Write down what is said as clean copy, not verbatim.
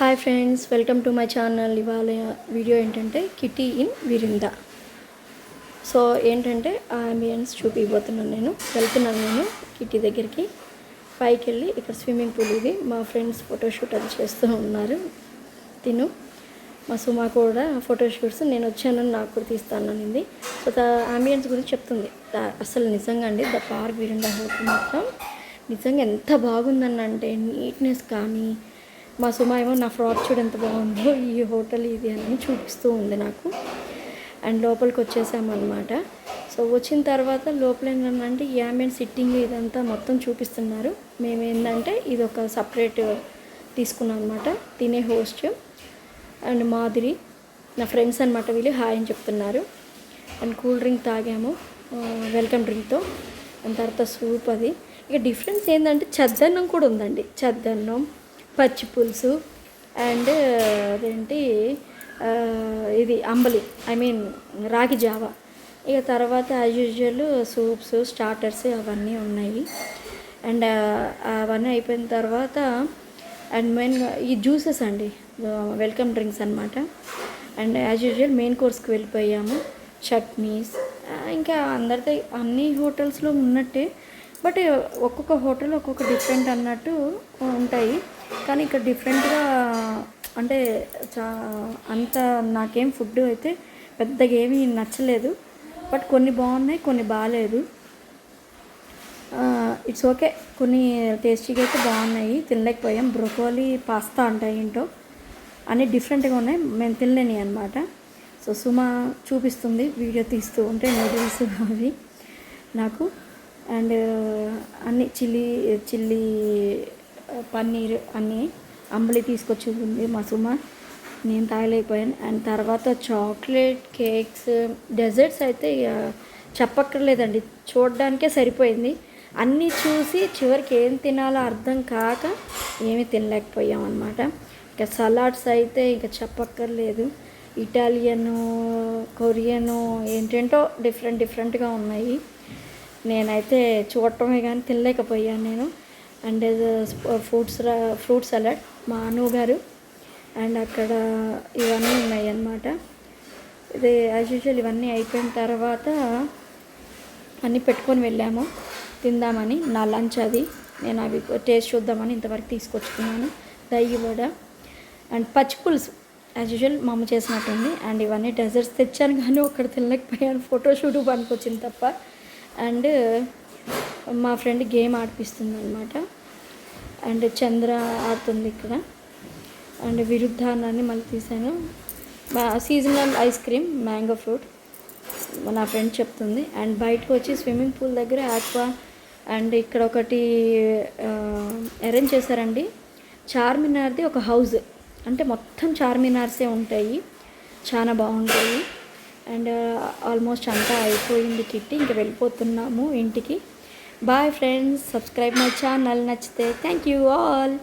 Hi friends, welcome to my channel. ఇవాళ video ఏంటంటే kitty in విరింద. So ఏంటంటే ఆ అంబియన్స్ చూపిపోతున్నాను. వెళ్తున్నాను కిటీ దగ్గరికి. పైకి వెళ్ళి ఇక్కడ స్విమ్మింగ్ పూల్ ఇది. మా ఫ్రెండ్స్ ఫోటోషూట్ అది చేస్తూ ఉన్నారు. మా సుమా కూడా ఫోటోషూట్స్ నేను వచ్చానని నాకు కూడా తీస్తాననింది. సో అంబియన్స్ గురించి చెప్తుంది. అసలు నిజంగా అండి ద పార్క్ విరింద హోటల్ మాత్రం నిజంగా ఎంత బాగుందని అంటే నీట్నెస్ కానీ, మా సుమా ఏమో నా ఫ్రాక్ చూడు ఎంత బాగుందో, ఈ హోటల్ ఇది అని చూపిస్తూ ఉంది నాకు. అండ్ లోపలికి వచ్చేసామన్నమాట. సో వచ్చిన తర్వాత లోపల ఏంటంటే ఈ అంబియన్స్ సిట్టింగ్ ఇదంతా మొత్తం చూపిస్తున్నారు. మేము ఏంటంటే ఇది ఒక సపరేట్ తీసుకున్నాం అనమాట. తినే హోస్ట్ అండ్ మాదిరి నా ఫ్రెండ్స్ అనమాట. వీళ్ళు హాయ్ అని చెప్తున్నారు. అండ్ కూల్ డ్రింక్ తాగాము వెల్కమ్ డ్రింక్తో. అండ్ తర్వాత సూప్ అది. ఇక డిఫరెన్స్ ఏంటంటే చద్దన్నం కూడా ఉందండి. చద్దన్నం, పచ్చి పులుసు అండ్ అదేంటి ఇది అంబలి, రాగి జావా. ఇక తర్వాత యాజ్ యూజువల్ సూప్స్, స్టార్టర్స్ అవన్నీ ఉన్నాయి. అండ్ అవన్నీ అయిపోయిన తర్వాత అండ్ మెయిన్గా ఈ జ్యూసెస్ అండి, వెల్కమ్ డ్రింక్స్ అనమాట. అండ్ యాజ్ యూజువల్ మెయిన్ కోర్స్కి వెళ్ళిపోయాము. చట్నీస్ ఇంకా అందరితో అన్ని హోటల్స్లో ఉన్నట్టే, బట్ ఒక్కొక్క హోటల్ ఒక్కొక్క డిఫరెంట్ అన్నట్టు ఉంటాయి. కానీ ఇక్కడ డిఫరెంట్గా అంటే అంత నాకేం ఫుడ్ అయితే పెద్దగా ఏమీ నచ్చలేదు. బట్ కొన్ని బాగున్నాయి, కొన్ని బాగాలేదు. It's okay. కొన్ని టేస్టీగా అయితే బాగున్నాయి, తినలేకపోయాం. బ్రోకోలీ పాస్తా అంటాయి ఏంటో అన్నీ డిఫరెంట్గా ఉన్నాయి, మేము తినలేని అనమాట. సో సుమా చూపిస్తుంది వీడియో తీస్తూ ఉంటే నూడిల్స్ అవి నాకు. అండ్ అన్నీ చిల్లీ పన్నీర్ అన్నీ అంబలి తీసుకొచ్చింది మా సుమ. నేను తాగలేకపోయాను. అండ్ తర్వాత చాక్లెట్, కేక్స్, డెజర్ట్స్ అయితే చెప్పక్కర్లేదండి, చూడడానికే సరిపోయింది. అన్నీ చూసి చివరికి ఏం తినాలో అర్థం కాక ఏమీ తినలేకపోయాం అనమాట. ఇక సలాడ్స్ అయితే ఇక చెప్పక్కర్లేదు. ఇటాలియను, కొరియను ఏంటేంటో డిఫరెంట్గా ఉన్నాయి. నేనైతే చూడటమే కానీ తినలేకపోయాను నేను. అండ్ ఫ్రూట్ సలాడ్ మా అను గారు. అండ్ అక్కడ ఇవన్నీ ఉన్నాయి అన్నమాట. ఇది యాజ్ యూజువల్ ఇవన్నీ అయిపోయిన తర్వాత అన్నీ పెట్టుకొని వెళ్ళాము తిందామని. నా లంచ్ అది. నేను అవి టేస్ట్ చూద్దామని ఇంతవరకు తీసుకొచ్చుకున్నాను. దయ్యి వడ అండ్ పచ్చి పులుసు యాజ్ యూజువల్ మా అమ్మ చేసినట్టుంది. అండ్ ఇవన్నీ డెజర్ట్స్ తెచ్చాను కానీ ఒక్కడ తినలేకపోయాను, ఫోటోషూట్ పనికొచ్చింది తప్ప. అండ్ మా ఫ్రెండ్ గేమ్ ఆడిపిస్తుంది అనమాట. అండ్ చంద్ర ఆడుతుంది ఇక్కడ. అండ్ విరుద్ధాన్ని మళ్ళీ తీసాను. Seasonal ice cream, mango fruit నా ఫ్రెండ్ చెప్తుంది. అండ్ బయటకు వచ్చి స్విమ్మింగ్ పూల్ దగ్గర ఆక్వా అండ్ ఇక్కడ ఒకటి అరేంజ్ చేశారండి. చార్మినార్ది ఒక హౌస్, అంటే మొత్తం చార్మినార్సే ఉంటాయి, చాలా బాగుంటాయి. అండ్ ఆల్మోస్ట్ అంతా అయిపోయింది కిట్టి, ఇంక వెళ్ళిపోతున్నాము ఇంటికి. Bye friends, subscribe my channel. నచ్చితే థ్యాంక్ యూ ఆల్.